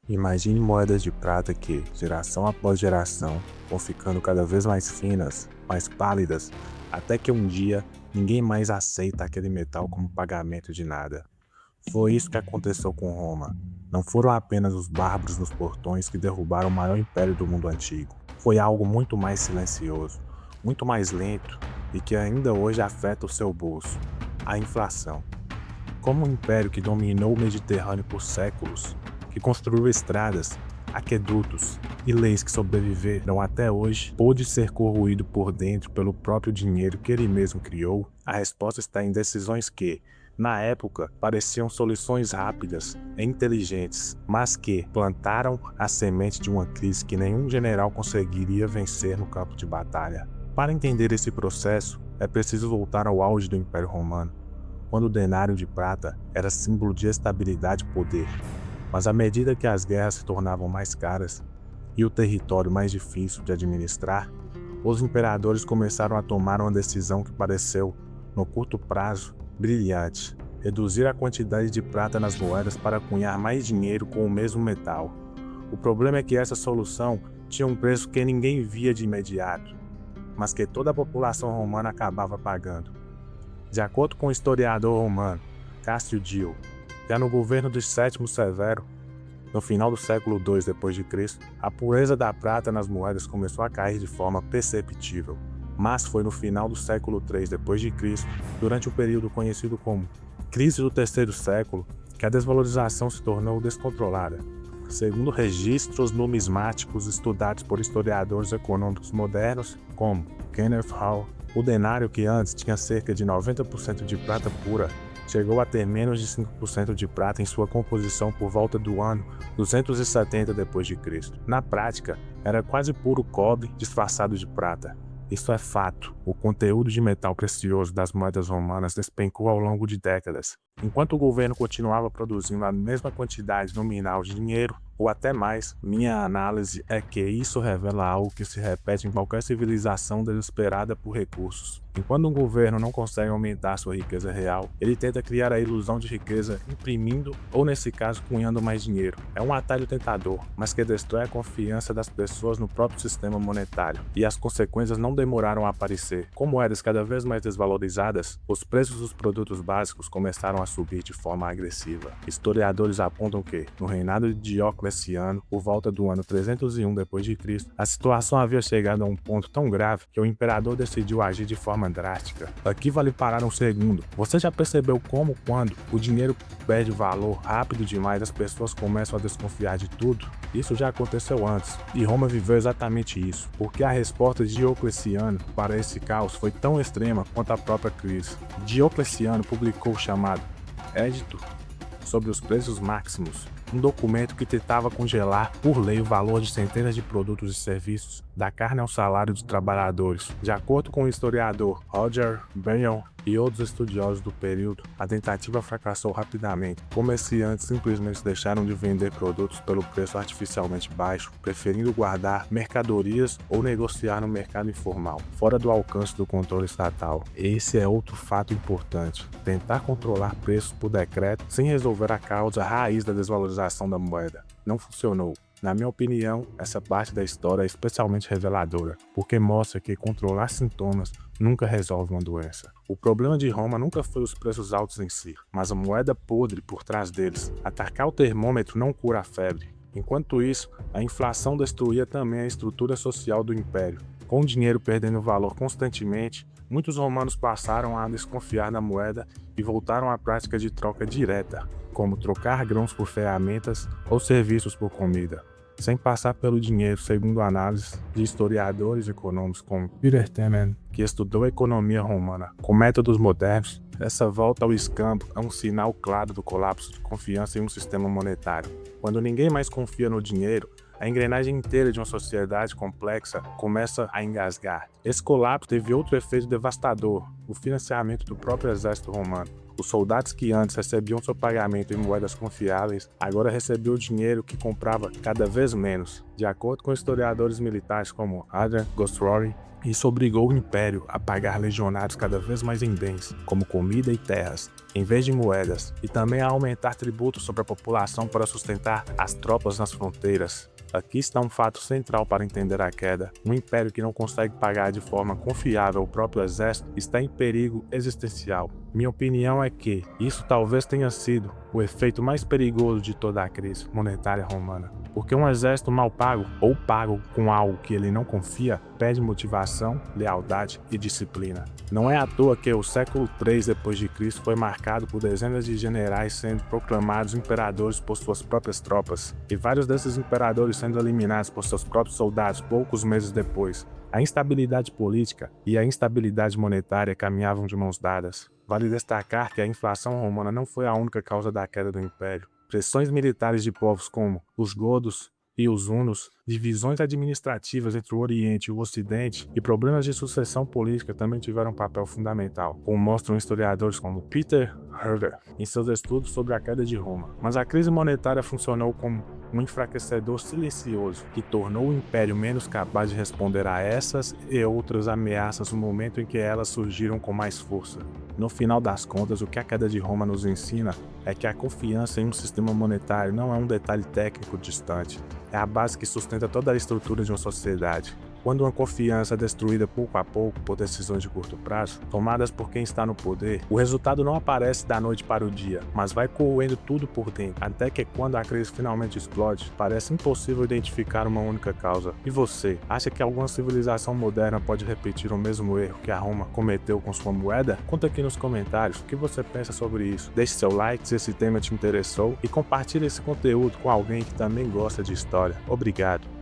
Imagine moedas de prata que, geração após geração, vão ficando cada vez mais finas, mais pálidas, até que um dia ninguém mais aceita aquele metal como pagamento de nada. Foi isso que aconteceu com Roma. Não foram apenas os bárbaros nos portões que derrubaram o maior império do mundo antigo. Foi algo muito mais silencioso, muito mais lento e que ainda hoje afeta o seu bolso: a inflação. Como um império que dominou o Mediterrâneo por séculos, que construiu estradas, aquedutos e leis que sobreviveram até hoje, pôde ser corroído por dentro pelo próprio dinheiro que ele mesmo criou? A resposta está em decisões que, na época, pareciam soluções rápidas e inteligentes, mas que plantaram a semente de uma crise que nenhum general conseguiria vencer no campo de batalha. Para entender esse processo, é preciso voltar ao auge do Império Romano, quando o denário de prata era símbolo de estabilidade e poder. Mas à medida que as guerras se tornavam mais caras e o território mais difícil de administrar, os imperadores começaram a tomar uma decisão que pareceu, no curto prazo, brilhante: reduzir a quantidade de prata nas moedas para cunhar mais dinheiro com o mesmo metal. O problema é que essa solução tinha um preço que ninguém via de imediato, mas que toda a população romana acabava pagando. De acordo com o historiador romano Cássio Dio, já no governo de Sétimo Severo, no final do século II d.C., a pureza da prata nas moedas começou a cair de forma perceptível. Mas foi no final do século III d.C., durante o período conhecido como Crise do Terceiro Século, que a desvalorização se tornou descontrolada. Segundo registros numismáticos estudados por historiadores econômicos modernos, como Kenneth Hall, o denário, que antes tinha cerca de 90% de prata pura, chegou a ter menos de 5% de prata em sua composição por volta do ano 270 d.C. Na prática, era quase puro cobre disfarçado de prata. Isso é fato. O conteúdo de metal precioso das moedas romanas despencou ao longo de décadas. Enquanto o governo continuava produzindo a mesma quantidade nominal de dinheiro, ou até mais, minha análise é que isso revela algo que se repete em qualquer civilização desesperada por recursos. Enquanto um governo não consegue aumentar sua riqueza real, ele tenta criar a ilusão de riqueza imprimindo, ou nesse caso, cunhando mais dinheiro. É um atalho tentador, mas que destrói a confiança das pessoas no próprio sistema monetário, e as consequências não demoraram a aparecer. Com moedas cada vez mais desvalorizadas, os preços dos produtos básicos começaram a subir de forma agressiva. Historiadores apontam que, no reinado de Diocleciano, por volta do ano 301 d.C., a situação havia chegado a um ponto tão grave que o imperador decidiu agir de forma drástica. Aqui vale parar um segundo. Você já percebeu como, quando o dinheiro perde valor rápido demais, as pessoas começam a desconfiar de tudo? Isso já aconteceu antes, e Roma viveu exatamente isso, porque a resposta de Diocleciano para esse caos foi tão extrema quanto a própria crise. Diocleciano publicou o chamado Edito sobre os preços máximos, um documento que tentava congelar por lei o valor de centenas de produtos e serviços, da carne ao salário dos trabalhadores. De acordo com o historiador Roger Bacon e outros estudiosos do período, a tentativa fracassou rapidamente. Comerciantes simplesmente deixaram de vender produtos pelo preço artificialmente baixo, preferindo guardar mercadorias ou negociar no mercado informal, fora do alcance do controle estatal. Esse é outro fato importante: tentar controlar preços por decreto sem resolver a causa raiz da desvalorização da moeda. Não funcionou. Na minha opinião, essa parte da história é especialmente reveladora, porque mostra que controlar sintomas nunca resolve uma doença. O problema de Roma nunca foi os preços altos em si, mas a moeda podre por trás deles. Atacar o termômetro não cura a febre. Enquanto isso, a inflação destruía também a estrutura social do império. Com o dinheiro perdendo valor constantemente, muitos romanos passaram a desconfiar da moeda e voltaram à prática de troca direta, como trocar grãos por ferramentas ou serviços por comida, sem passar pelo dinheiro, segundo análises de historiadores econômicos como Peter Teman, que estudou a economia romana com métodos modernos. Essa volta ao escambo é um sinal claro do colapso de confiança em um sistema monetário. Quando ninguém mais confia no dinheiro, a engrenagem inteira de uma sociedade complexa começa a engasgar. Esse colapso teve outro efeito devastador: o financiamento do próprio exército romano. Os soldados que antes recebiam seu pagamento em moedas confiáveis, agora recebiam o dinheiro que comprava cada vez menos. De acordo com historiadores militares como Adrian Gosrory, isso obrigou o Império a pagar legionários cada vez mais em bens, como comida e terras, em vez de moedas, e também a aumentar tributos sobre a população para sustentar as tropas nas fronteiras. Aqui está um fato central para entender a queda. Um império que não consegue pagar de forma confiável o próprio exército está em perigo existencial. Minha opinião é que isso talvez tenha sido o efeito mais perigoso de toda a crise monetária romana. Porque um exército mal pago, ou pago com algo que ele não confia, perde motivação, lealdade e disciplina. Não é à toa que o século III d.C. foi marcado por dezenas de generais sendo proclamados imperadores por suas próprias tropas, e vários desses imperadores sendo eliminados por seus próprios soldados poucos meses depois. A instabilidade política e a instabilidade monetária caminhavam de mãos dadas. Vale destacar que a inflação romana não foi a única causa da queda do império. Pressões militares de povos como os godos e os hunos, divisões administrativas entre o Oriente e o Ocidente e problemas de sucessão política também tiveram um papel fundamental, como mostram historiadores como Peter Herder em seus estudos sobre a queda de Roma. Mas a crise monetária funcionou como um enfraquecedor silencioso que tornou o Império menos capaz de responder a essas e outras ameaças no momento em que elas surgiram com mais força. No final das contas, o que a queda de Roma nos ensina é que a confiança em um sistema monetário não é um detalhe técnico distante, é a base que sustenta toda a estrutura de uma sociedade. Quando uma confiança é destruída pouco a pouco por decisões de curto prazo, tomadas por quem está no poder, o resultado não aparece da noite para o dia, mas vai corroendo tudo por dentro, até que quando a crise finalmente explode, parece impossível identificar uma única causa. E você, acha que alguma civilização moderna pode repetir o mesmo erro que a Roma cometeu com sua moeda? Conta aqui nos comentários o que você pensa sobre isso. Deixe seu like se esse tema te interessou e compartilhe esse conteúdo com alguém que também gosta de história. Obrigado!